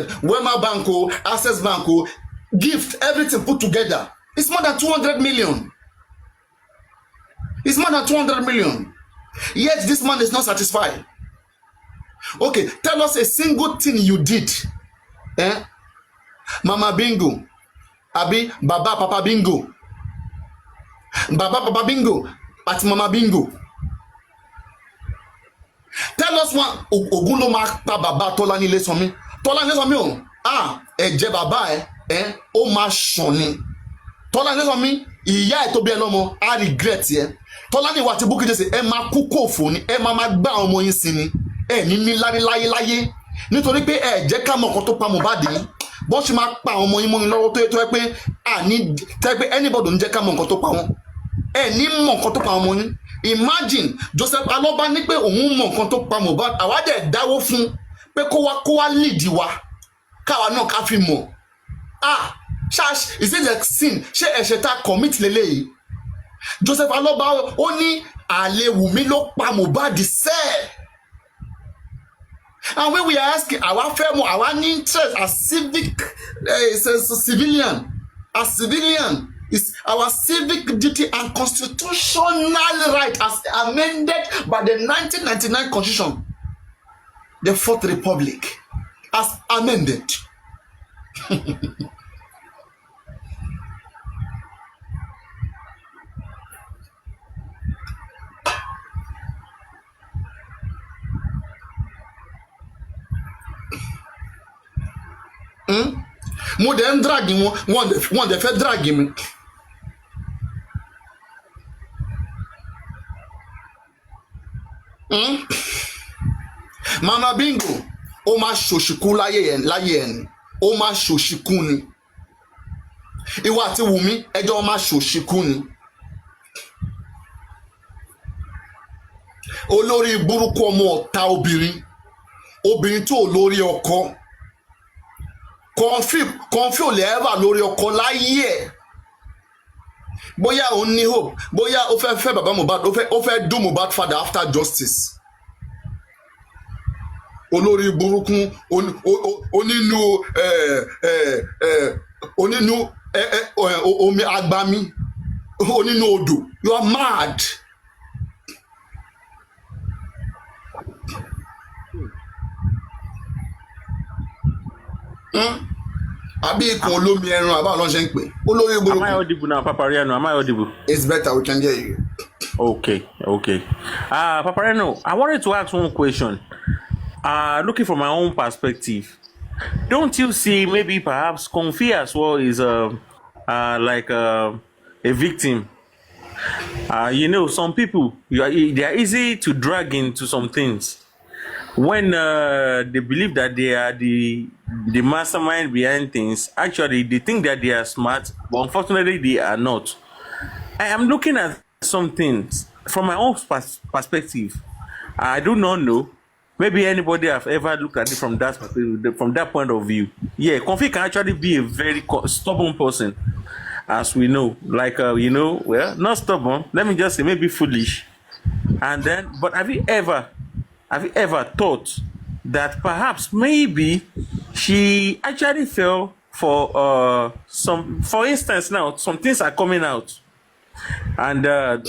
Wema Banco, Access Banco, gift, everything put together. It's more than 200 million. It's more than 200 million. Yet this man is not satisfied. Okay, tell us a single thing you did. Mama Bingo. Abi, Baba Papa Bingo. Baba Papa Bingo at Mama Bingo. Tell us one Ogunloma pa Baba Tolani Lesomi. Tolani Lesomi o. Ẹ̀jẹ̀ bàbá ẹ̀ ó máa ṣàn ni. Tolani Lesomi ìyá ẹ̀ tó bí ẹ lọ́mọ á regret yẹ. Tolani wa ti Bukky Jesse ẹ máa kú kòfò ni ẹ máa gbá ọmọ yín sí ni. Ẹ ní láyé nítorí pé ẹ jẹ́ ká mọ̀ nǹkan tó pa Mohbad yín. Bó ṣe máa pa ọmọ yín mọ́ yín lọ́wọ́ tó yẹ pé àní tẹ́ pé anybody ń jẹ́ ká mọ̀ nǹkan tó pa wọn. Ẹ ní mọ̀ nǹkan tó pa ọmọ yín. Imagine Joseph Aloba ní pé òun mọ̀ nǹkan tó pa Mohbad àwa dẹ̀ dáwó fún pé kó wá lead wa káwa náà ká fi mọ̀. Ṣáṣ is it like sin ṣé ẹ̀ṣẹ̀ tá commit lélẹ́yìí. Joseph Aloba ó ní àlè Wùmí ló pa Mohbad sẹ́ẹ̀. And when we are asking our family, our interest as civilian is our civic duty and constitutional right as amended by the 1999 Constitution, the Fourth Republic, as amended. Mo dem drag wọn de fẹ́ drag mi. Mama Bingo ó máa ṣòṣìkú láyé ẹni ó máa ṣòṣìkú ni. Ìwọ àti Wùmí ẹjọ́ máa ṣòṣìkú ni. Olórí burúkú ọmọ ọ̀tá obìnrin tó lórí ọkọ. Kọ̀ǹfì ò lè ẹ́fà lórí ọkọ láyé ẹ̀. Bóyá ó ní hope, bóyá ó fẹ́ bàbá Mohbad, ó fẹ́ do Mohbad father after justice. Olórí burúkú onínú omi agbami onínú odò. You are mad. Abi ikun olómi ẹran àbá ọlọ́run ṣe ń pè. Olórí burúkú. Am I audible now, Papariano? Am I audible? It's better, we can hear you. Okay. Papariano, I wanted to ask one question. Looking from my own perspective, don't you see maybe perhaps Comfy as well is like a victim? Some people they are easy to drag into some things when they believe that they are the mastermind behind things. Actually, they think that they are smart, but unfortunately, they are not. I am looking at some things from my own perspective. I do not know. Maybe anybody have ever looked at it from that point of view. Yeah, Comfy can actually be a very stubborn person, as we know. Like well, not stubborn. Let me just say maybe foolish. And then, but have you ever thought that perhaps maybe she actually fell for for instance, now some things are coming out, and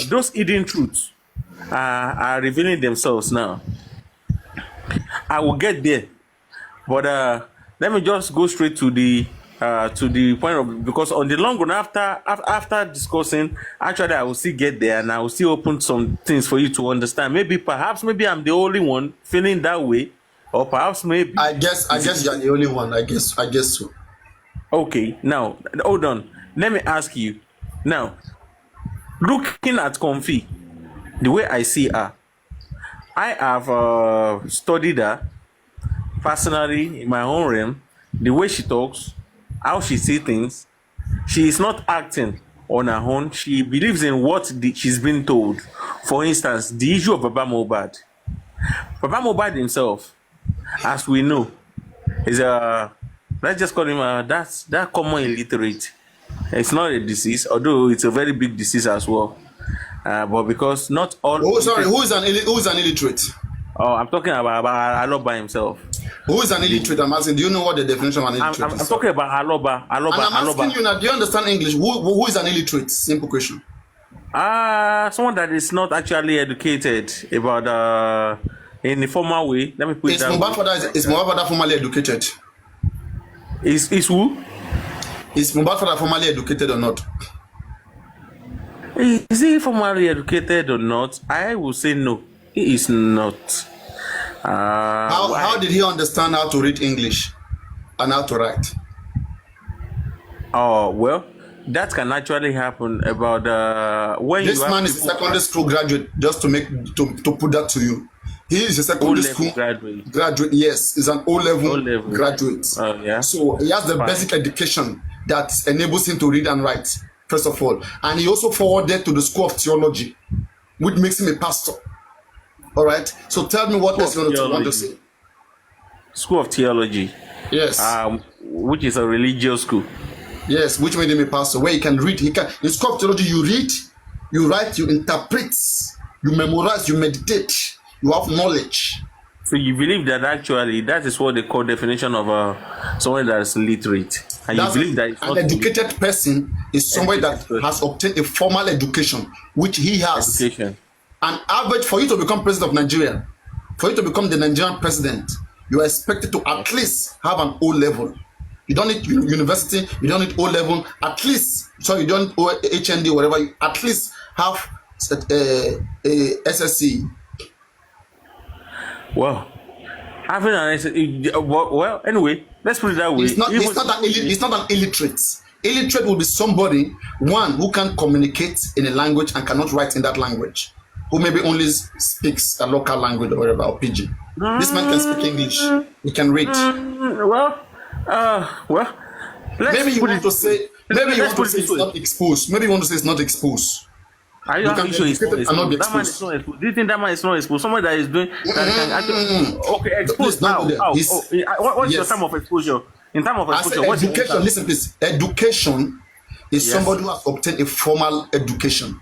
those hidden truths are revealing themselves now. I will get there, but let me just go straight to the point of, because on the long run, after discussing, actually I will still get there, and I will still open some things for you to understand. Perhaps I'm the only one feeling that way, or perhaps maybe I guess you're the only one. I guess so. Okay, now hold on. Let me ask you now. Looking at Comfy, the way I see her, I have studied her personally in my own realm. The way she talks, how she sees things, she is not acting on her own. She believes in what she's been told. For instance, the issue of Baba Mohbad. Baba Mohbad himself, as we know, is let's just call him that common illiterate. It's not a disease, although it's a very big disease as well. But because not all. Oh, sorry. Who's an illiterate? Oh, I'm talking about Aloba himself. Who is an illiterate? I'm asking. Do you know what the definition of an illiterate I'm is? talking about Aloba. And I'm asking you now. Do you understand English? Who is an illiterate? Simple question. Someone that is not actually educated about in the formal way. Let me put it that way. Is Mohbad father formally educated? Is who? Is Mohbad father formally educated or not? Is he formally educated or not? I will say no. He is not. How did he understand how to read English and how to write? Oh well, that can actually happen about when this you man is a secondary school graduate. Just to put that to you, he is a secondary school graduate. Yes, he's an O-level graduate. Oh yeah. So he has the basic education that enables him to read and write. First of all, and he also forwarded to the School of Theology, which makes him a pastor. All right. So tell me what else you want to say. School of Theology. Yes. Which is a religious school. Yes, which made him a pastor. Where he can read. In School of Theology, you read, you write, you interpret, you memorize, you meditate, you have knowledge. So you believe that actually that is what they call definition of someone that is literate. And you believe that an educated person is somebody that has obtained a formal education, which he has. Education. An average for you to become president of Nigeria, for you to become the Nigerian president, you are expected to at least have an O level. You don't need university, you don't need O level, at least, so you don't HND or whatever, you at least have a SSC. Well, having an SSC, well, anyway, let's put it that way. It's not an illiterate. Illiterate will be somebody, one, who can communicate in a language and cannot write in that language, who maybe only speaks a local language or whatever, or pidgin. This man can speak English. He can read. Maybe you want to say it's not exposed. Maybe you want to say it's not exposed. Are you sure it's not exposed? That man is not exposed. Do you think that man is not exposed? Somebody that is doing that can actually exposed now. What's your term of exposure? In terms of exposure, what's education? Listen, please. Education is somebody who has obtained a formal education.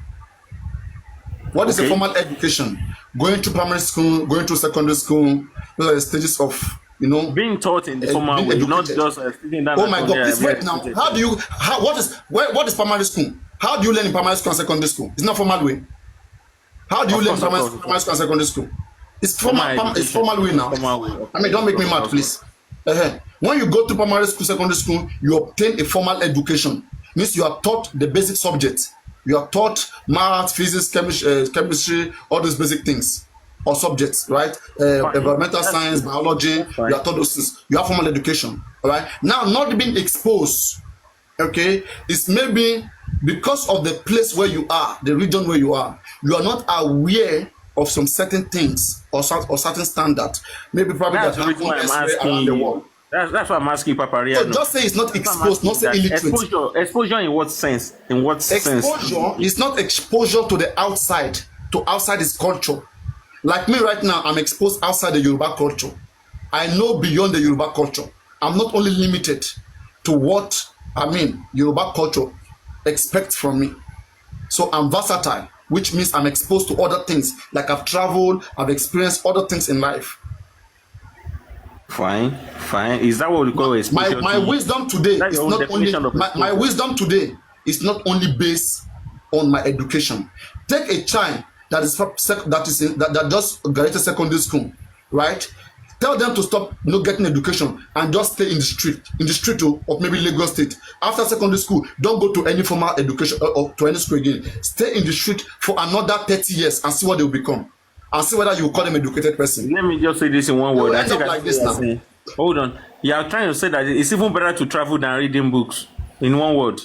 What is a formal education? Going to primary school, going to secondary school. Those are the stages of, being taught in the formal way, not just sitting down. Oh my God! Please wait now. What is primary school? How do you learn in primary school and secondary school? It's not formal way. How do you learn in primary school and secondary school? It's formal. It's formal way now. I mean, don't make me mad, please. When you go to primary school, secondary school, you obtain a formal education. Means you are taught the basic subjects. You are taught math, physics, chemistry, all those basic things or subjects, right? Environmental science, biology. You are taught those things. You have formal education, all right? Now, not being exposed, okay, is maybe because of the place where you are, the region where you are not aware of some certain things or certain standards. Maybe probably that's that happen around the world. That's why I'm asking Papariano. So just say it's not exposed, not say illiterate. Exposure in what sense? Exposure is not exposure to the outside, to outside his culture. Like me right now, I'm exposed outside the Yoruba culture. I know beyond the Yoruba culture. I'm not only limited to what Yoruba culture expects from me. So I'm versatile, which means I'm exposed to other things. Like I've traveled, I've experienced other things in life. Fine. Is that what we call exposure? My wisdom today is not only my wisdom today is not only based on my education. Take a child that just graduated secondary school, right? Tell them to stop getting education and just stay in the street of maybe Lagos State. After secondary school, don't go to any formal education or to any school again. Stay in the street for another 30 years and see what they will become. And see whether you call them educated person. Let me just say this in one word. I think like this now. Hold on. You are trying to say that it's even better to travel than reading books. In one word.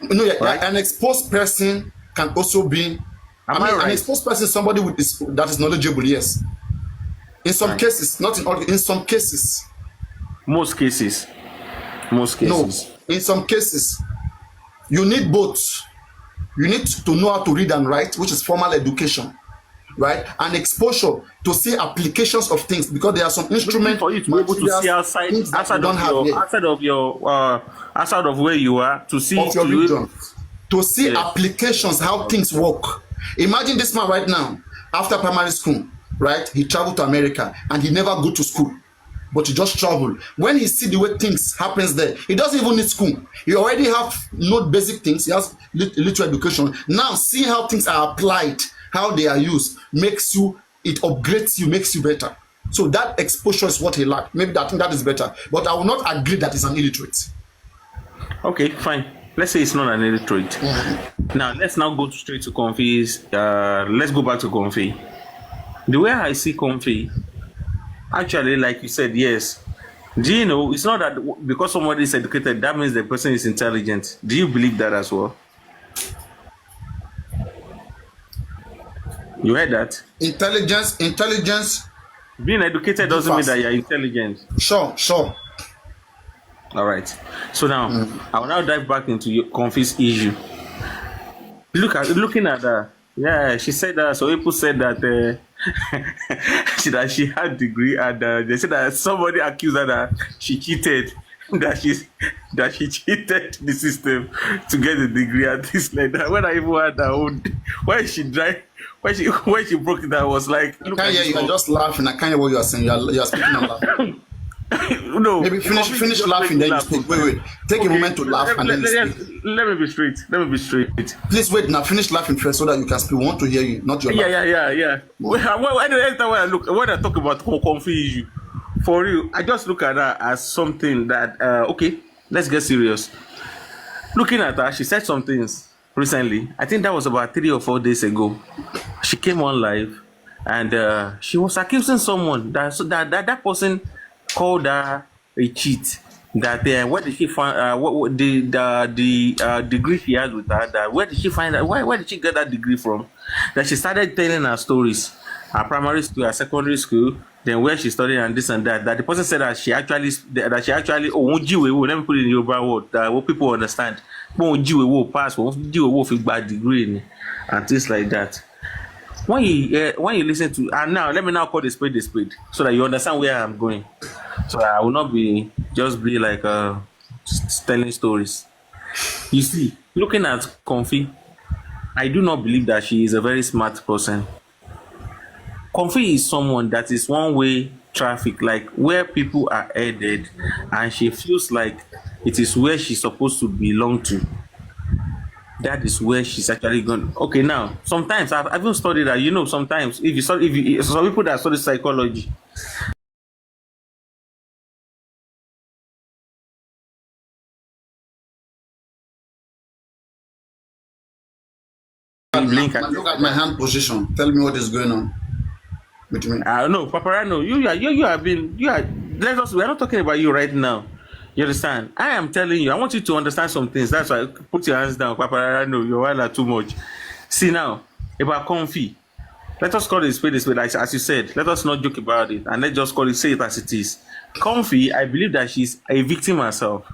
No, right? An exposed person can also be. An exposed person is somebody that is knowledgeable. Yes. In some cases, not in all. In some cases. Most cases. No. In some cases, you need both. You need to know how to read and write, which is formal education. Right, and exposure to see applications of things, because there are some instruments for you to be able to see outside of where you are, to see of your region, to see applications, how things work. Imagine this man right now, after primary school, right? He traveled to America and he never go to school. but he just travel. When he see the way things happens there, he doesn't even need school. He already have no basic things. He has little education. Now see how things are applied, how they are used, it upgrades you, makes you better. So that exposure is what he lacked. Maybe I think that is better. But I will not agree that he's an illiterate. Okay, fine. Let's say it's not an illiterate. Now let's now go straight to Comfy's. Let's go back to Comfy. The way I see Comfy, actually, like you said, yes. Do you know it's not that because somebody is educated that means the person is intelligent? Do you believe that as well? You heard that? Intelligence. Being educated doesn't mean that you're intelligent. Sure. All right. So now I will now dive back into your Comfy's issue. Looking at her. Yeah, she said that. So people said that that she had degree, and they said that somebody accused her that she cheated, that she cheated the system to get the degree and this like that. When I even had her own, when she broke it, I was like, look, I can't hear you. You're just laughing. I can't hear what you are saying. You are speaking and laughing. No, maybe finish laughing, then you speak. Wait. Take a moment to laugh and then you speak. Let me be straight. Please wait now. Finish laughing first so that you can speak. We want to hear you, not your laugh. Yeah. When I talk about Comfy issue, for real, I just look at her as something that okay, let's get serious. Looking at her, she said some things recently. I think that was about 3 or 4 days ago. She came on live and she was accusing someone that person called her a cheat. That where did she find what the degree she has with her? That where did she find that? Where did she get that degree from? That she started telling her stories, her primary school, her secondary school, then where she studied and this and that. That the person said that she actually let me put it in Yoruba word that what people understand. Pass, degree and things like that. When you listen to, and now let me now call the spade so that you understand where I'm going. So I will not be like telling stories. You see, looking at Comfy, I do not believe that she is a very smart person. Comfy is someone that is one-way traffic, like where people are headed, and she feels like it is where she's supposed to belong to. That is where she's actually going. Okay, now sometimes I've even studied that. Sometimes if some people that study psychology. Look at my hand position. Tell me what is going on with me. No, Papariano, we are not talking about you right now. You understand? I am telling you, I want you to understand some things. That's why put your hands down, Papariano. Your while are too much. See now, about Comfy. Let us call it a spade, as you said. Let us not joke about it, and let's just say it as it is. Comfy, I believe that she's a victim herself.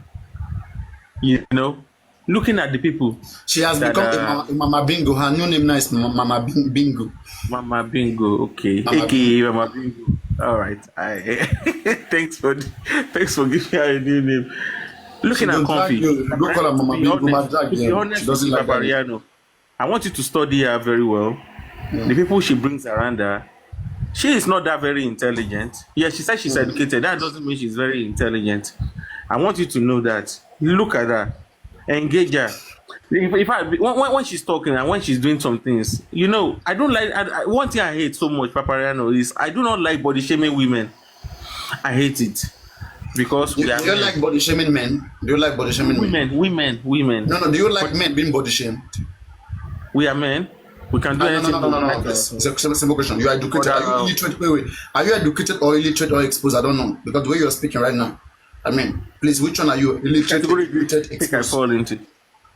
Looking at the people. She has become a Mama Bingo. Her new name now is Mama Bingo. Mama Bingo, okay. AKA Mama Bingo. All right. Thanks for giving her a new name. Looking at Comfy. Don't call her Mama Bingo. She doesn't like Papariano. I want you to study her very well. Yeah. The people she brings around her. She is not that very intelligent. Yeah, she says she's educated. That doesn't mean she's very intelligent. I want you to know that. Look at her. Engage her. When she's talking and when she's doing some things, I don't like. One thing I hate so much, Papariano, is I do not like body shaming women. I hate it because do you like body shaming men? Do you like body shaming men? Women. No. Do you like men being body shamed? We are men. We can do anything. No. It's a simple question. You are educated. Are you illiterate? Wait. Are you educated or illiterate or exposed? I don't know because the way you are speaking right now. I mean, please, which one are you? Illiterate, exposed? I fall into.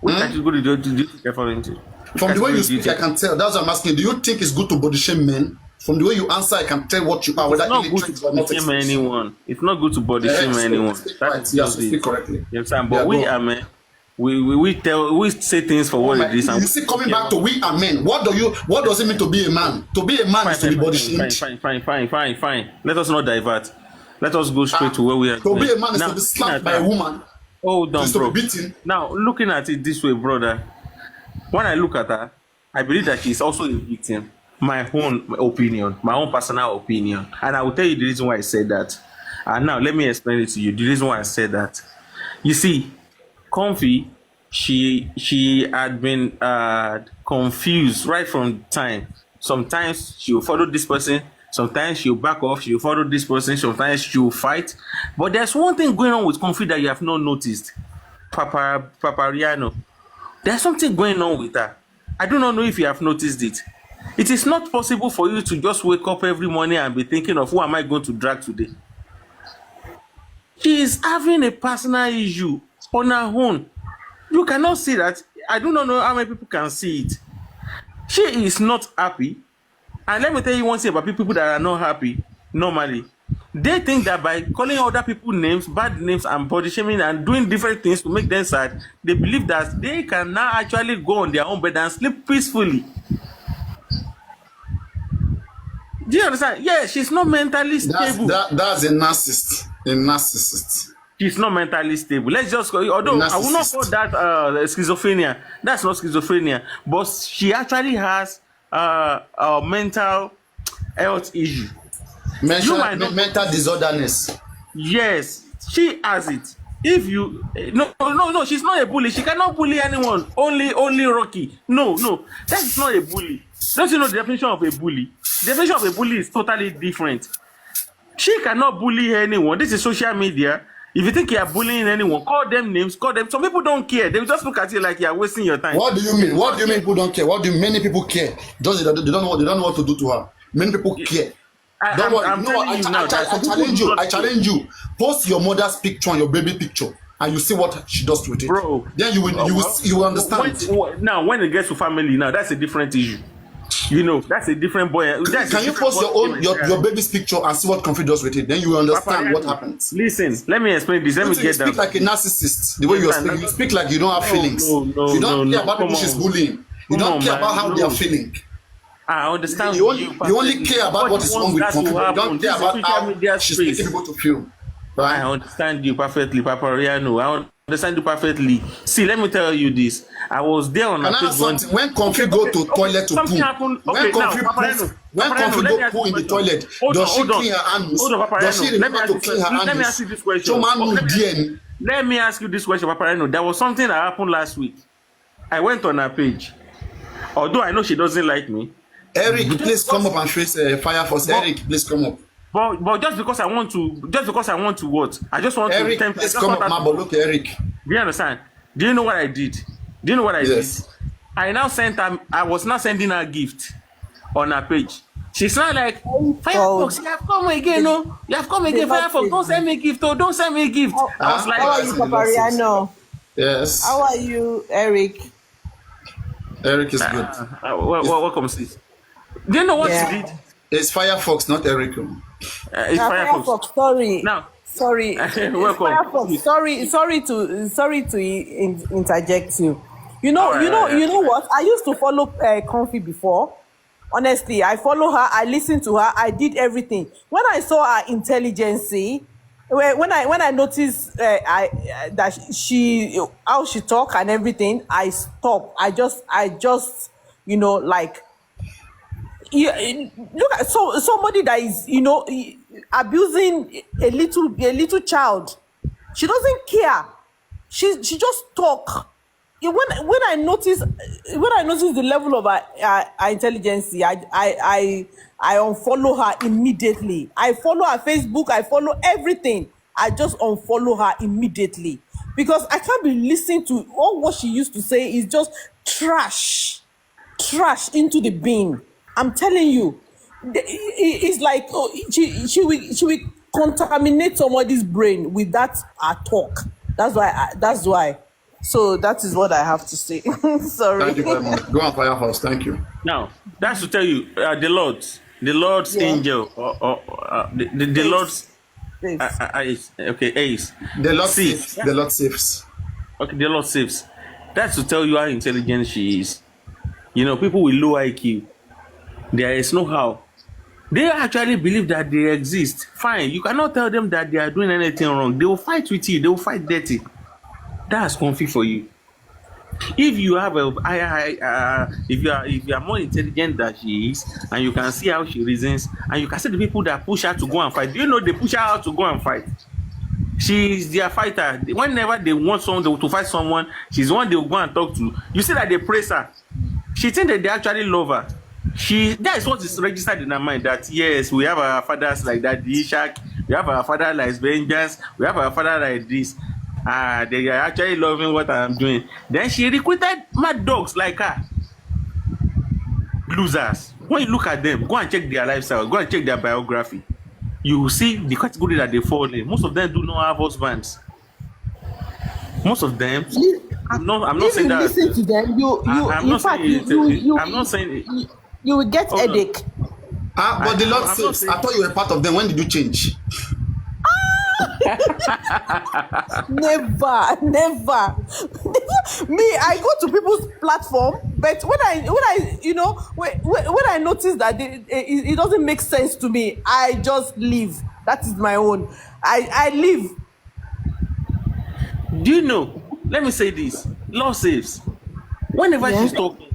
Which category do you think I fall into? From the way you speak, I can tell. That's what I'm asking. Do you think it's good to body shame men? From the way you answer, I can tell what you are. It's not good to body shame anyone. It's not good to body shame anyone. Speak correctly. You understand? But we are men. We say things for what it is. You see, coming back to we are men. What does it mean to be a man? To be a man is to be body shamed. Fine. Let us not divert. Let us go straight to where we are. To be a man is to be slapped by a woman. Hold on, bro. Beaten. Now, looking at it this way, brother, when I look at her, I believe that she's also a victim. My own opinion, my own personal opinion. And I will tell you the reason why I said that. And now let me explain it to you. The reason why I said that. You see, Comfy, she had been confused right from time. Sometimes she will follow this person, sometimes she'll back off, she'll follow this person, sometimes she'll fight. But there's one thing going on with Comfy that you have not noticed. Papariano. There's something going on with her. I do not know if you have noticed it. It is not possible for you to just wake up every morning and be thinking of who am I going to drag today. She is having a personal issue on her own. You cannot see that. I do not know how many people can see it. She is not happy. And let me tell you one thing about people that are not happy normally. They think that by calling other people names, bad names, and body shaming and doing different things to make them sad, they believe that they can now actually go on their own bed and sleep peacefully. Do you understand? Yeah, she's not mentally stable. That's a narcissist. A narcissist. She's not mentally stable. Let's just go. Although I will not call that schizophrenia. That's not schizophrenia. But she actually has a mental health issue. Mental disorderness. Yes, she has it. If you no, she's not a bully. She cannot bully anyone. Only Rocky. No, that's not a bully. Don't you know the definition of a bully? The definition of a bully is totally different. She cannot bully anyone. This is social media. If you think you are bullying anyone, call them names, call them. Some people don't care. They will just look at you like you are wasting your time. What do you mean? What do you mean people don't care? What do many people care? Just they don't know what to do to her. Many people care. Don't worry. I challenge you. Post your mother's picture and your baby picture, and you see what she does with it. Bro, then you will understand. Now, when it gets to family, now that's a different issue. You know, that's a different boy. Can you post your baby's picture and see what Comfy does with it? Then you will understand what happens. Listen, let me explain this. Let me get that. You speak like a narcissist. The way you speak, you speak like you don't have feelings. You don't care about people she's bullying. You don't care about how they are feeling. I understand. You only care about what is wrong with Comfy. You don't care about how she's making people to feel. Right? I understand you perfectly, Papariano. I understand you perfectly. See, let me tell you this. I was there on a page when Comfy go to toilet to poo. When Comfy go poo in the toilet, does she clean her hands? Does she remember to clean her hands? Let me ask you this question. Let me ask you this question, Papariano. There was something that happened last week. I went on her page. Although I know she doesn't like me. Eric, please come up and face Firefox. Eric, please come up. But just because I want to what? I just want Eric, to please come up, but look, Eric. Do you understand? Do you know what I did? Yes. I now sent her. I was now sending her a gift on her page. She's not like, Firefox, you have come again, no? You have come again, Firefox. Don't send me a gift, don't send me a gift. I was like, how are you, Papariano? Yes. How are you, Eric? Eric is good. Welcome, sis. Do you know what she did? It's Firefox, not Eric. It's Firefox. Sorry. Now, sorry. Welcome. Firefox. Sorry to interject you. You know what? I used to follow Comfy before. Honestly, I follow her. I listened to her. I did everything. When I saw her intelligence, when I noticed that she how she talk and everything, I stopped. I just like. Look at somebody that is abusing a little child. She doesn't care. She just talk. When I notice the level of her intelligence, I unfollow her immediately. I follow her Facebook. I follow everything. I just unfollow her immediately because I can't be listening to all what she used to say. Is just trash into the bin. I'm telling you, it's like she will contaminate somebody's brain with that talk. That's why. So that is what I have to say. Sorry. Thank you very much. Go on, Firehouse. Thank you. Now, that's to tell you, the Lord's angel, the Lord's ace. The Lord saves. The Lord saves. Okay, the Lord saves. That's to tell you how intelligent she is. People with low IQ. There is no how. They actually believe that they exist. Fine. You cannot tell them that they are doing anything wrong. They will fight with you. They will fight dirty. That's Comfy for you. If you have if you are more intelligent than she is, and you can see how she reasons, and you can see the people that push her to go and fight. Do you know they push her out to go and fight? She's their fighter. Whenever they want someone to fight someone, she's the one they will go and talk to. You see that they praise her. She thinks that they actually love her. That is what is registered in her mind, that yes, we have our fathers like that, the Ishak, we have our father like Vengeance, we have our father like this. They are actually loving what I'm doing. Then she recruited mad dogs like her. Losers. When you look at them, go and check their lifestyle, go and check their biography. You will see the category that they fall in. Most of them do not have husbands. Most of them. I'm not saying that. Listen to them. I'm not saying it. You will get headache. But the Lord says, I thought you were part of them. When did you change? Never. Me, I go to people's platform, but when I notice that it doesn't make sense to me, I just leave. That is my own. I leave. Do you know? Let me say this. Law saves. Whenever she's talking,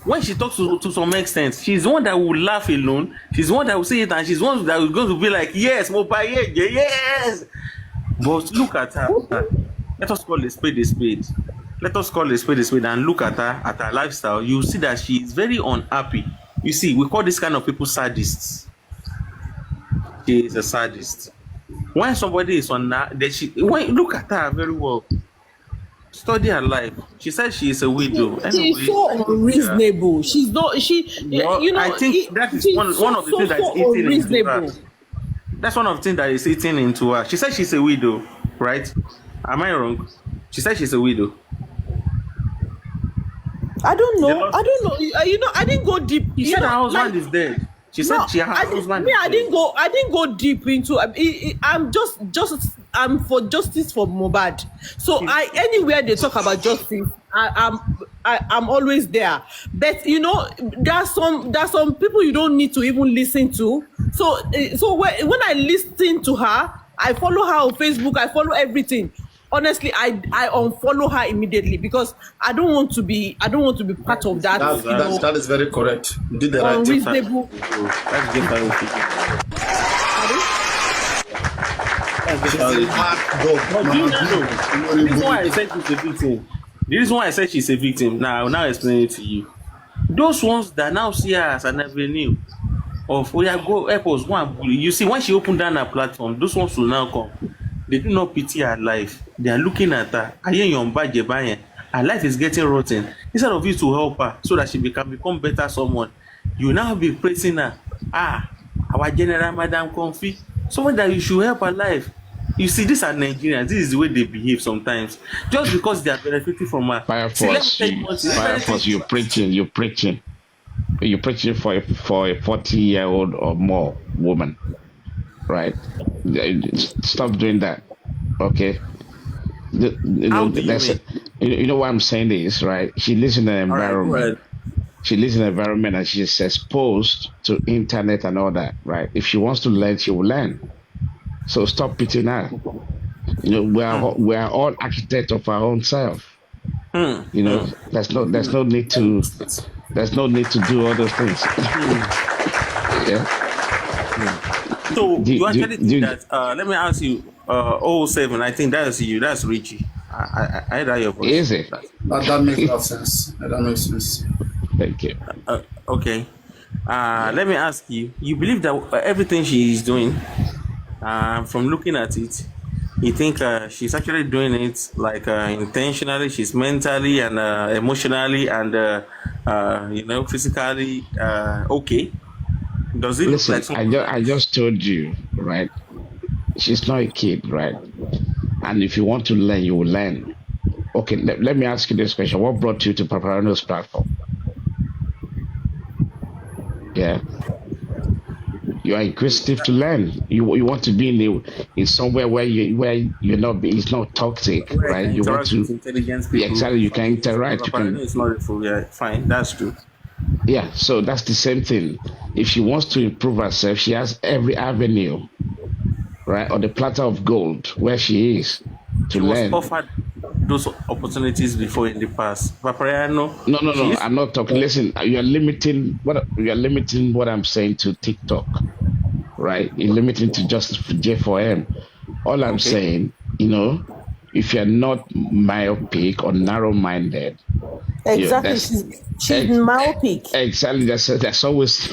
when she talks to some extent, she's the one that will laugh alone. She's the one that will say it, and she's the one that is going to be like, yes, Mohbad, yes. But look at her. Let us call a spade a spade. Let us call a spade a spade and look at her lifestyle. You see that she is very unhappy. You see, we call this kind of people sadists. She is a sadist. When somebody is on that, look at her very well. Study her life. She said she is a widow. She's so unreasonable. She's not. I think that is one of the things that is eating into her. That's one of the things that is eating into her. She said she's a widow, right? Am I wrong? She said she's a widow. I don't know. I didn't go deep. She said her husband is dead. She said her husband. I didn't go deep into. I'm for justice for Mohbad. So anywhere they talk about justice, I'm always there. But there's some people you don't need to even listen to. So when I listen to her, I follow her on Facebook. I follow everything. Honestly, I unfollow her immediately because I don't want to be part of that. That is very correct. You did the right thing. Unreasonable. The reason why I said she's a victim. The reason why I said she's a victim. Now I will now explain it to you. Those ones that now see her as an avenue of go help us go and bully. You see, when she opened down her platform, those ones will now come. They do not pity her life. They are looking at her. Her life is getting rotten. Instead of you to help her so that she can become better someone, you now be praising her. Our general Madam Comfy. Someone that you should help her life. You see, these are Nigerians. This is the way they behave sometimes. Just because they are benefiting from her. Fire Force, you're preaching for a 40-year-old or more woman. Right? Stop doing that. Okay? You know what I'm saying is, right? She lives in an environment. She lives in an environment and she's exposed to internet and all that, right? If she wants to learn, she will learn. So stop pitying her. We are all architects of our own self. There's no need to do all those things. Yeah. So you actually think that? Let me ask you. 07. I think that's you. That's Richie. I heard your voice. Is it? That makes a lot of sense. That makes sense. Thank you. Okay. Let me ask you. You believe that everything she is doing, from looking at it, you think she's actually doing it like intentionally? She's mentally and emotionally and physically okay? Does it Listen, look like I just told you, right? She's not a kid, right? And if you want to learn, you will learn. Okay, let me ask you this question. What brought you to Papariano's platform? Yeah. You are inquisitive to learn. You want to be in somewhere where you're not. It's not toxic, right? You want to intelligent people. Yeah, exactly. You can interact. It's not full. Yeah, fine. That's true. Yeah. So that's the same thing. If she wants to improve herself, she has every avenue, right, on the platter of gold where she is to learn. those opportunities before in the past. Papariano, No, no, she no. used I'm not talking. Listen, you are limiting what I'm saying to TikTok, right? You're limiting to just J4M. All I'm okay. saying, if you're not myopic or narrow-minded, Exactly. that's She's ex- myopic. exactly there's always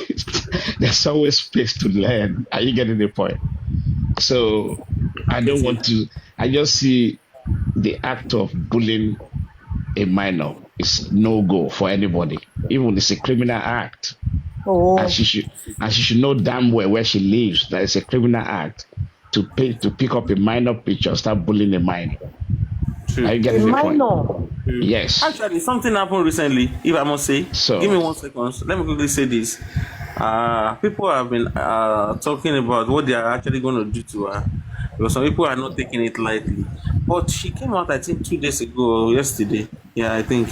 there's always space to learn. Are you getting the point? So I I get don't it. want to. I just see the act of bullying a minor is no go for anybody. Even it's a criminal act, and Oh, she should know damn well where she lives that it's a criminal act to pick up a minor picture, start bullying a minor. Are True. you a getting the point? minor. True. Yes. Actually, something happened recently, if I must say. Give me So 1 second. Let me quickly say this. People have been talking about what they are actually going to do to her. Because some people are not taking it lightly. But she came out, I think, 2 days ago or yesterday. Yeah, I think.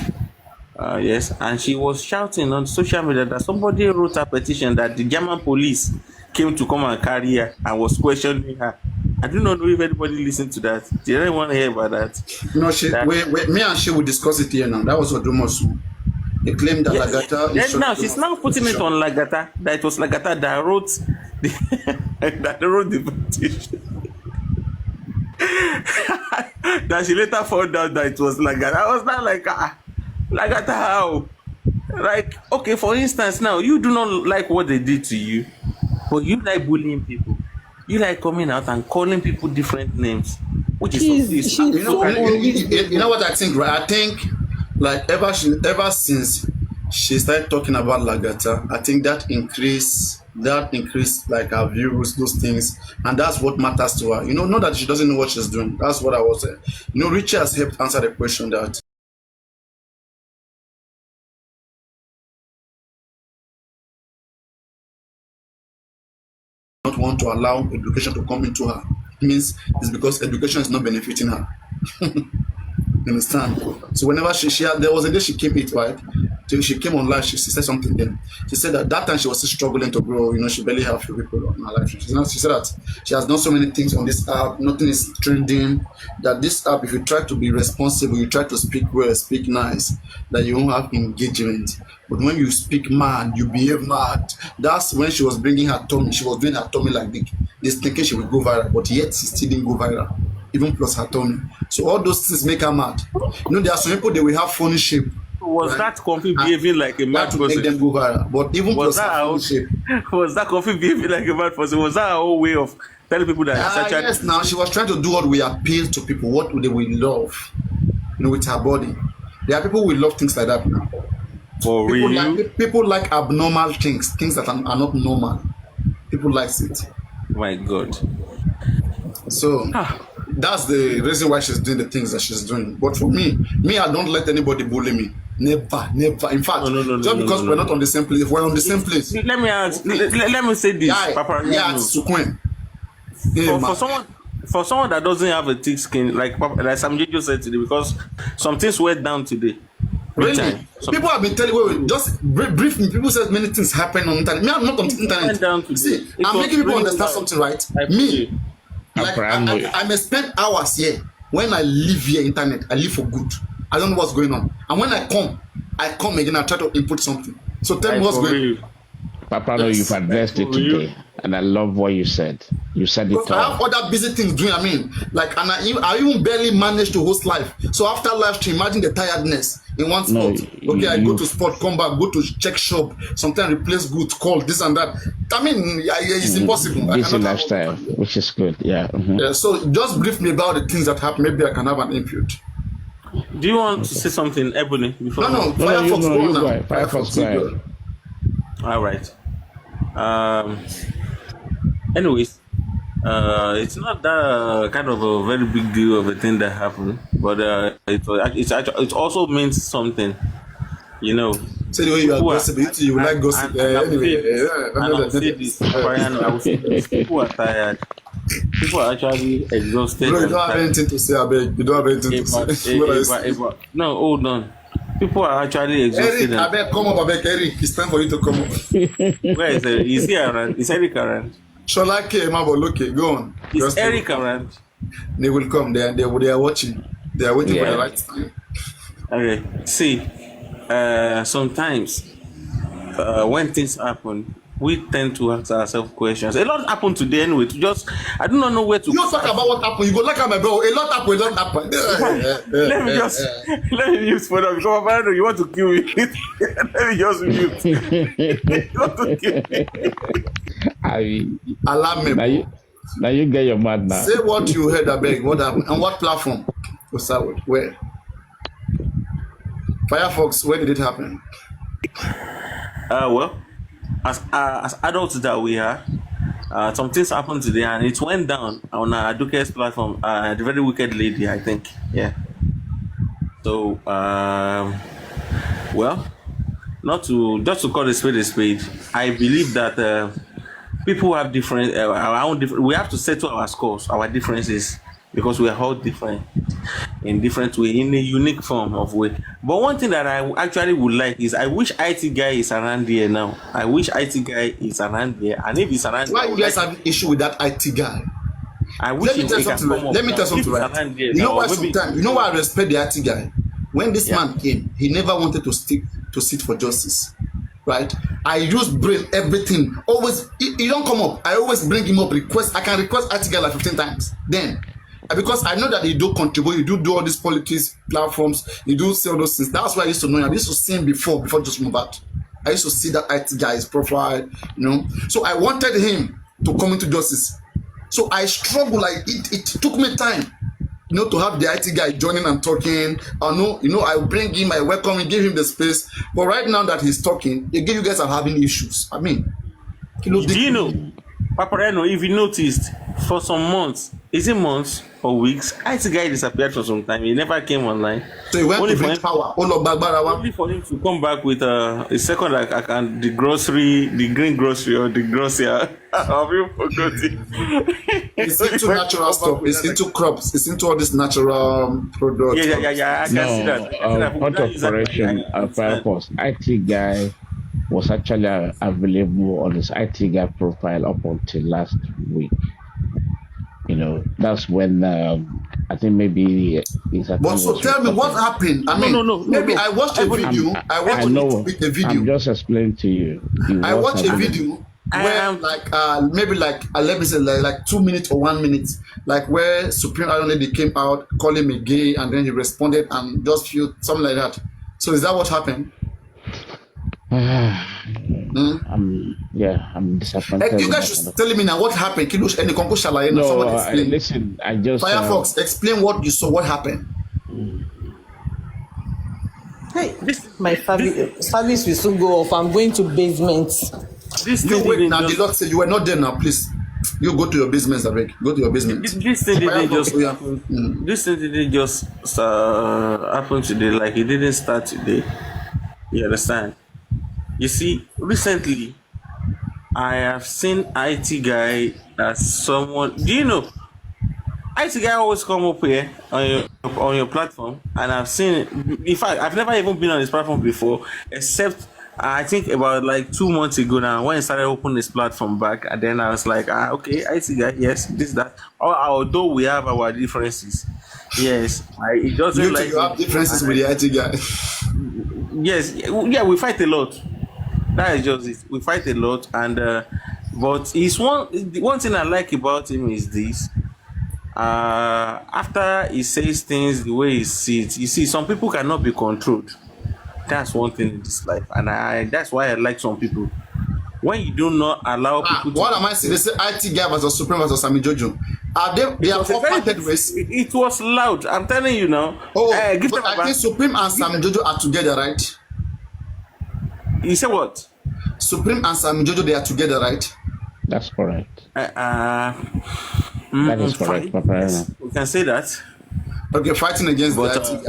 Yes, and she was shouting on social media that somebody wrote a petition that the German police came to come and carry her and was questioning her. I do not know if anybody listened to that. Did anyone hear about that? No, That me and she will discuss it here now. That was what Dumosu. He claimed that yes. Lagata Then now instructed she's Dumosu now putting it petition. on Lagata. That it was Lagata that wrote the that wrote the petition. That she later found out that it was Lagata. I was not like Lagata how? Like, okay, for instance, now you do not like what they did to you, but you like bullying people. You like coming out and calling people different names, which is She's so so You know unreasonable. what I think, right? I think like ever since she started talking about Lagata, I think that increased like her views, those things, and that's what matters to her. Not that she doesn't know what she's doing. That's what I was saying. Richie has helped answer the question that not want to allow education to come into her means it's because education is not benefiting her. You understand? So whenever there was a day she came it right. Till she came online, she said something then. She said that time she was still struggling to grow. She barely had a few people in her life. She said that she has done so many things on this app. Nothing is trending. That this app, if you try to be responsible, you try to speak well, speak nice, that you won't have engagement. But when you speak mad, you behave mad. That's when she was bringing her tummy. She was doing her tummy like this, thinking she would go viral, but yet she still didn't go viral. Even plus her tummy. So all those things make her mad. There are some people they will have funny shape, was right? that Kofi And behaving like a mad that will make person? them go viral. But even Was plus that her how? funny shape. Was that Kofi behaving like a mad person? Was that our whole way of telling people that it's actually Yes, now she was trying to do what we appeal to people, what they will love, with her body. There are people who will love things like that now. for real? People like abnormal things that are not normal. People likes it. My God. So Ah, that's the reason why she's doing the things that she's doing. But for me, I don't let anybody bully me. Never, never. In fact, no, no, no, no, just no, because no, we're no. not on the same place, if we're on the same place. Let me ask. Let me say this, Yeah, yeah, Papariano. Sukwen. Hey, For man. someone that doesn't have a thick skin, like Sam Jojo said today, because some things went down today. Big Really? time. People have been telling wait, just brief me. People said many things happen on internet. Me, I'm not on the Went internet. down today. See, It I'm was making people really understand loud. something, right? I feel Me, you. like Abraham, I may spend hours here. When I leave here internet, I leave for good. I don't know what's going on. And when I come again, I try to input something. So tell me Like what's for going on. real. Papano, you've Yes. addressed it For real. today, and I love what you said. You said Because it I have all. other busy things doing. And I even barely manage to host live. So after live stream, imagine the tiredness in one No, spot. Okay, I go to you've sport, come back, go to check shop, sometimes replace goods, call this and that. I mean, it's impossible. I busy cannot have all the lifestyle, time. which is good. Yeah. Yeah, so just brief me about the things that happen. Maybe I can have an input. Do you want to say something, Ebony? Before No, No, Firefox, go you on go now. ahead. Firefox, go you ahead. go. All right. Um. Anyways, it's not that kind of a very big deal of a thing that happened, but it also means something. You know, Say the way you are people are, gossip, you like gossip. and I will Anyway, say this, and I will say this, Papariano, I will say this. People are tired. People are actually exhausted bro, you and don't have tired. anything to say, I beg. You don't have anything to say. What are you saying? No, hold on. People are actually exhausted. Eric, I beg, come up, I beg, Eric. It's time for you to come up. Where is Eric? Is he around? Is Eric around? Shola K, Mabo, look, go on. Is Just Eric around? they will come. They are watching. They are waiting for the Yeah. right time. Okay. See, sometimes when things happen, we tend to ask ourselves questions. A lot happened today anyway. To just, I do not know where to. You talk about what happened. You go like my bro. A lot happened. A lot happened. Let me just let me use for them because Papariano, you want to kill me. Let me just mute. You want to kill me. Allow me. Now you get your mad now. Say what you heard, I beg. What happened? On what platform? To start with. Where? Firefox, where did it happen? Well, as adults that we are, some things happened today, and it went down on our advocacy platform. The very wicked lady, I think. Yeah. So, well, not to just to call a spade. I believe that people have different, our own different. We have to settle our scores, our differences, because we are all different in different way, in a unique form of way. But one thing that I actually would like is I wish IT guy is around here now. I wish IT guy is around here, and if he's around, Why you guys have an issue with that IT guy? I wish Let me tell something right. Let me tell something right. You know why sometimes, you know why I respect the IT guy? When this man came, he never wanted to sit for justice. Right? I use brain everything. Always, he don't come up. I always bring him up. I can request IT guy like 15 times. Then, because I know that he do contribute, you do all these politics platforms, you do see all those things. That's why I used to know him. I used to see him before just Mohbad. I used to see that IT guy's profile, you know. So I wanted him to come into justice. So I struggled, like it took me time, you know, to have the IT guy joining and talking. I know, you know, I bring him, I welcome him, give him the space. But right now that he's talking, again, you guys are having issues. I mean, do you know, Papariano, if you noticed, for some months, is it months or weeks, IT guy disappeared for some time. He never came online. So he went only to bring power. Only for him to come back with a second, like the grocery, the green grocery or the grocer. Have you forgotten? It's into natural stuff. It's into crops. It's into all this natural products. Yeah. I can see that. Point of correction, Firefox. IT guy was actually available on his IT guy profile up until last week. You know, that's when I think maybe. But so tell me what happened. I mean, maybe I watched a video. I watched a video. I'm just explaining to you. I watched a video where maybe let me say like 2 minutes or 1 minute, like where Supreme Iron Lady came out calling me gay, and then he responded and just feel something like that. So is that what happened? I'm disappointed. You guys should tell me now what happened. No, listen, I just Firefox, explain what you saw, what happened. Hey, my service will soon go off. I'm going to basement. You wait now. The Lord said you were not there now. Please, you go to your basement, Zarek. Go to your basement. This thing didn't just. This thing didn't just happen today. Like it didn't start today. You understand? You see, recently, I have seen IT guy as someone. Do you know? IT guy always come up here on your platform, and I've seen it. In fact, I've never even been on this platform before, except I think about like 2 months ago now when I started opening this platform back, and then I was like, okay, IT guy, yes, this that. Although we have our differences, yes, it doesn't you like you have differences with the IT guy. Yes, yeah, we fight a lot. That is just it. We fight a lot, and but it's one thing I like about him is this. After he says things the way he sees it, you see, some people cannot be controlled. That's one thing in this life, and that's why I like some people. When you do not allow people. What am I saying? They say IT guy versus Supreme versus Sammy Jojo. Are they are all parted ways? It was loud. I'm telling you now. Oh, but I think Supreme and Sammy Jojo are together, right? You say what? Supreme and Sammy Jojo, they are together, right? That's correct. That is correct, Papariano. We can say that. Okay, fighting against the IT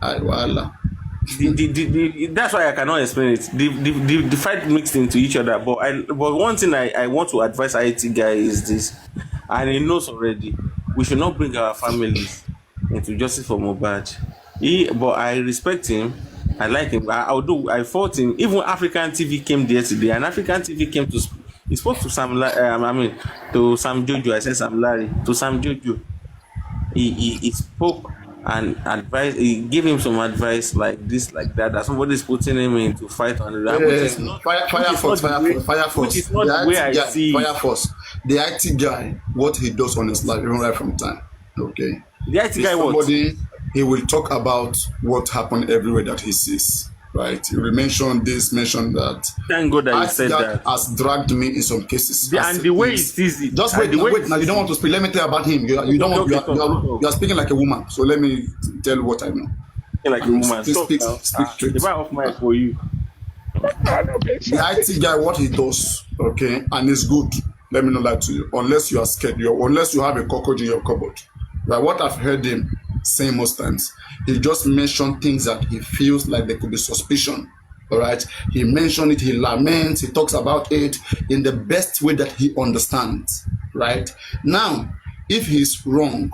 guy. Voila. That's why I cannot explain it. The fight mixed into each other. But one thing I want to advise IT guy is this, and he knows already. We should not bring our families into justice for Mohbad. But I respect him. I like him. I fought him. Even African TV came there today, and African TV came to. He spoke to to Sam Jojo. I said Sam Larry to Sam Jojo. He spoke and advise, give him some advice like this, like that, that somebody's putting him into fight on it, which is not, Fire Force. which is not the way I see it. Fire Force. The IT guy, what he does on his life, even right from time. Okay. The IT guy, what? He will talk about what happened everywhere that he sees. Right? He will mention this, mention that. Thank God that you said that. Has dragged me in some cases. And the way he sees it. Just wait, now you don't want to speak. Let me tell you about him. You don't want. You are speaking like a woman. So let me tell you what I know. Like a woman. Speak straight. The off mic for you. The IT guy, what he does, okay, and it's good. Let me not lie to you. Unless you are scared, unless you have a cockroach in your cupboard. Right? What I've heard him say most times, he just mentioned things that he feels like there could be suspicion. All right, he mentioned it, he laments, he talks about it in the best way that he understands. Right now, if he's wrong,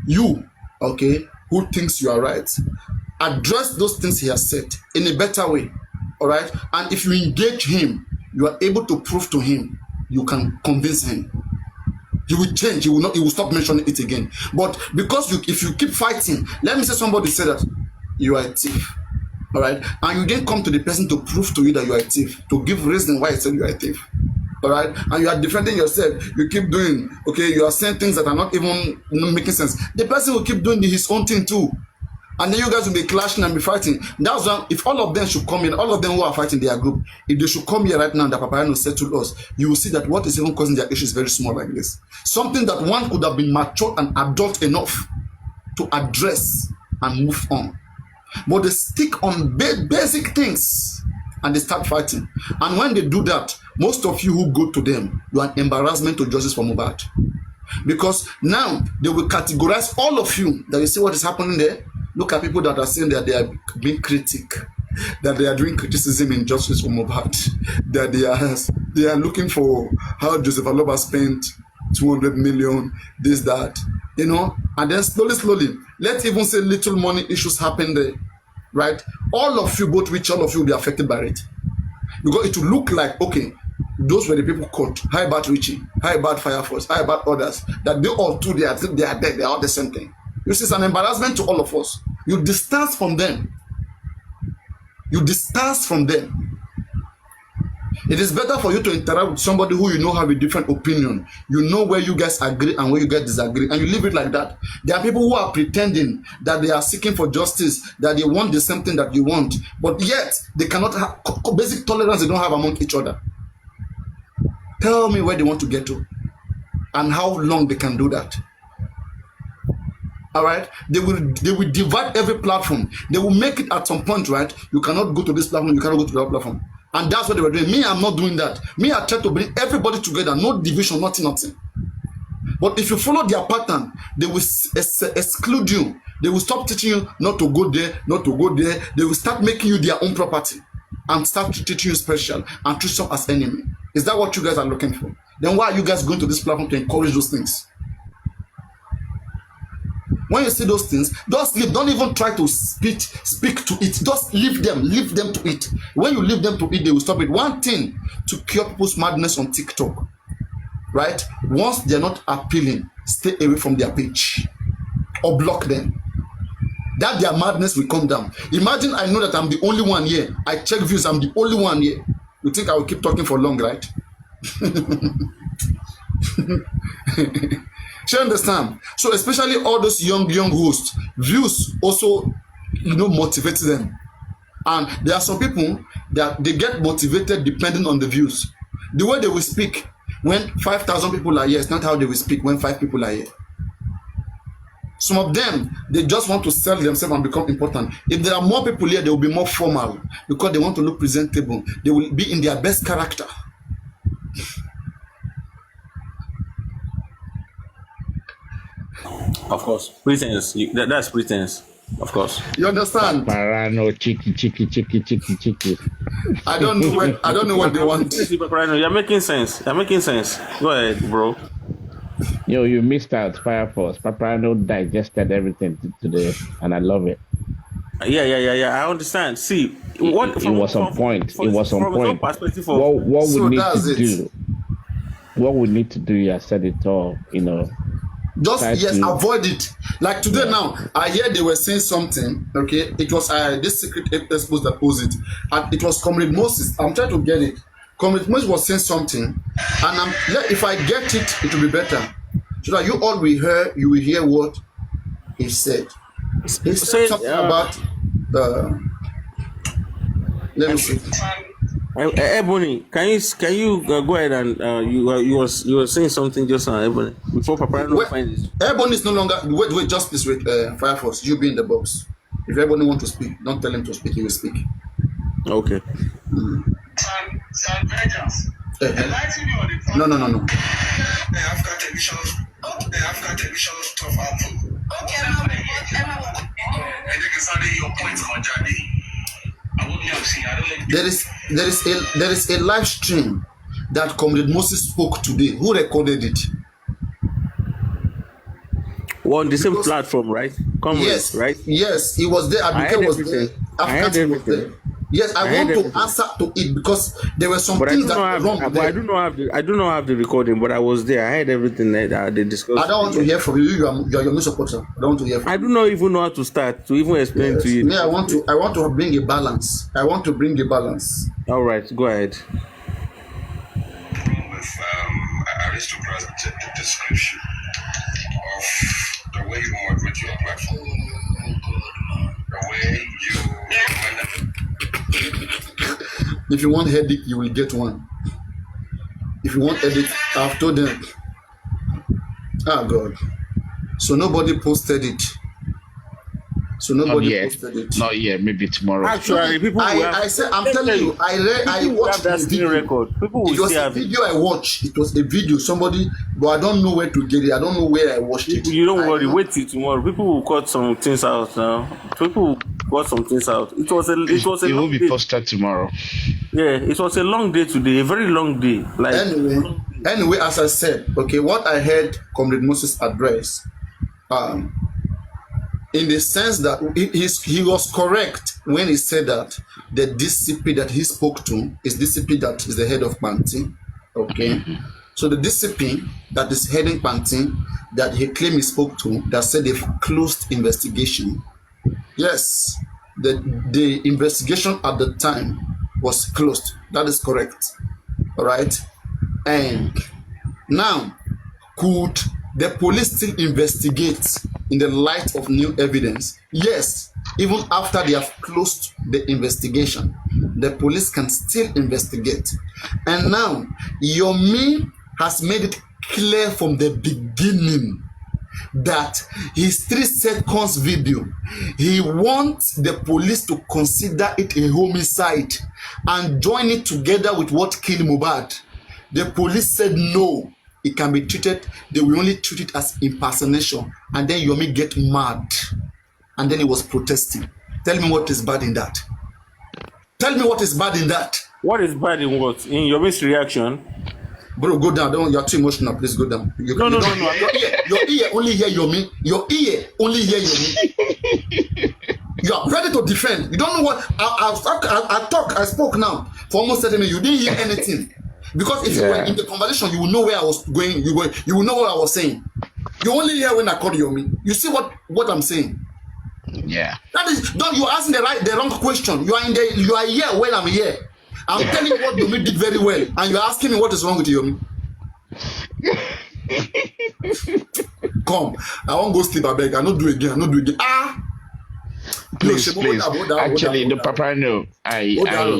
you, okay, who thinks you are right, address those things he has said in a better way. All right, and if you engage him, you are able to prove to him, you can convince him. He will change. He will not. He will stop mentioning it again. But because if you keep fighting, let me say somebody said that you are a thief, all right, and you didn't come to the person to prove to you that you are a thief, to give reason why he said you are a thief, all right, and you are defending yourself. You keep doing, okay, you are saying things that are not even making sense. The person will keep doing his own thing too. And then you guys will be clashing and be fighting. That's why if all of them should come in, all of them who are fighting their group, if they should come here right now, that Papariano said to us, you will see that what is even causing their issue is very small like this. Something that one could have been mature and adult enough to address and move on. But they stick on basic things and they start fighting. And when they do that, most of you who go to them, you are an embarrassment to justice for Mohbad. Because now they will categorize all of you that you see what is happening there. Look at people that are saying that they are being critic, that they are doing criticism in justice for Mohbad, that they are looking for how Joseph Aloba spent 200 million, this, that, you know, and then slowly, let's even say little money issues happen there, right? All of you, both rich, all of you will be affected by it. Because it will look like, okay, those were the people caught. How about Richie? How about Fire Force? How about others? That they all too, they are dead, they are all the same thing. You see, it's an embarrassment to all of us. You distance from them. You distance from them. It is better for you to interact with somebody who you know have a different opinion. You know where you guys agree and where you guys disagree, and you leave it like that. There are people who are pretending that they are seeking for justice, that they want the same thing that you want, but yet they cannot have basic tolerance they don't have among each other. Tell me where they want to get to and how long they can do that. All right, they will divide every platform. They will make it at some point, right? You cannot go to this platform, you cannot go to that platform. And that's what they were doing. Me, I'm not doing that. Me, I try to bring everybody together, no division, nothing. But if you follow their pattern, they will exclude you. They will stop teaching you not to go there, not to go there. They will start making you their own property and start teaching you special and treat you as enemy. Is that what you guys are looking for? Then why are you guys going to this platform to encourage those things? When you see those things, just leave. Don't even try to speak to it. Just leave them to it. When you leave them to it, they will stop it. One thing to cure people's madness on TikTok, right? Once they're not appealing, stay away from their page or block them. That their madness will come down. Imagine I know that I'm the only one here. I check views, I'm the only one here. You think I will keep talking for long, right? You understand? So especially all those young hosts, views also, motivate them. And there are some people that they get motivated depending on the views. The way they will speak when 5,000 people are here is not how they will speak when 5 people are here. Some of them, they just want to sell themselves and become important. If there are more people here, they will be more formal because they want to look presentable. They will be in their best character. Of course, pretense. That's pretense. Of course. You understand? Papariano, chicky. I don't know what they want. Papariano, you're making sense. Go ahead, bro. Yo, you missed out Fire Force. Papariano digested everything today, and I love it. Yeah. I understand. See, what it was on point. It was on point. What we need to do? What we need to do? You said it all. Just Try yes, to- avoid it. Like today now, I hear they were saying something. Okay, it was this secret expose that posed it, and it was Comrade Moses. I'm trying to get it. Comrade Moses was saying something, and if I get it, it will be better. So that you all will hear, you will hear what he said. He said something about. Let me see. Ebony, can you go ahead and you were saying something just now, Ebony, before Papariano finds this. Ebony is no longer. Wait, just this. Wait, Fireforce, you be in the box. If Ebony want to speak, don't tell him to speak. He will speak. Okay. No. The African television stuff happen. Okay, your point on Jadi. There is a live stream that Comrade Moses spoke today. Who recorded it? Well, on the same platform, right? Yes, right? Yes, he was there. Aduke was there. African was there. Yes, I want to answer to it because there were some things that were wrong. I do not have the recording, but I was there. I heard everything that they discussed. I don't want to hear from you. You are your new supporter. I don't want to hear from you. I do not even know how to start to even explain to you. Me, I want to bring a balance. All right, go ahead. With aristocrats, the description of the way you moderate your platform, the way you. If you want headache, you will get one. If you want headache, I've told them. Ah, God. So nobody posted it. Not yet. Maybe tomorrow. Actually, people will I said, I'm telling you, I watched that the screen video. record. People will It was still a have it. video I watched. It was a video. Somebody, but I don't know where to get it. I don't know where I watched it. You don't worry. Wait till tomorrow. People will cut some things out now. It was a It will long be day. posted tomorrow. Yeah, it was a long day today. A very long day. Like Anyway, as I said, okay, what I heard Comrade Moses address, in the sense that he was correct when he said that the DCP that he spoke to is DCP that is the head of Panti. Okay. So the DCP that is heading Panti that he claimed he spoke to that said they've closed investigation. Yes, the investigation at the time was closed. That is correct. All right. And now, could the police still investigate in the light of new evidence? Yes, even after they have closed the investigation, the police can still investigate. And now, Yomi has made it clear from the beginning that his 3 seconds video, he wants the police to consider it a homicide and join it together with what killed Mohbad. The police said no, it can be treated, they will only treat it as impersonation. And then Yomi get mad. And then he was protesting. Tell me what is bad in that. Tell me what is bad in that. what is bad in what? In your misreaction? Bro, go down. Don't, you're too emotional. Please go down. No. Your ear only hear Yomi. Your ear only hear Yomi. You are ready to defend. You don't know what I spoke now for almost 30 minutes. You didn't hear anything. Because if you were in the conversation, you will know where I was going. You will know what I was saying. You only hear when I call Yomi. You see what I'm saying? Yeah. That is, don't you asking the wrong question. You are here when I'm here. I'm telling you what Yomi did very well, and you're asking me what is wrong with Yomi. Come, I won't go sleep. I beg. I not do it again. Please. Actually, the Papariano, I know.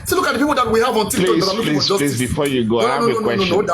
See, look at the people that we have on TikTok. Please, before you go, I have a question.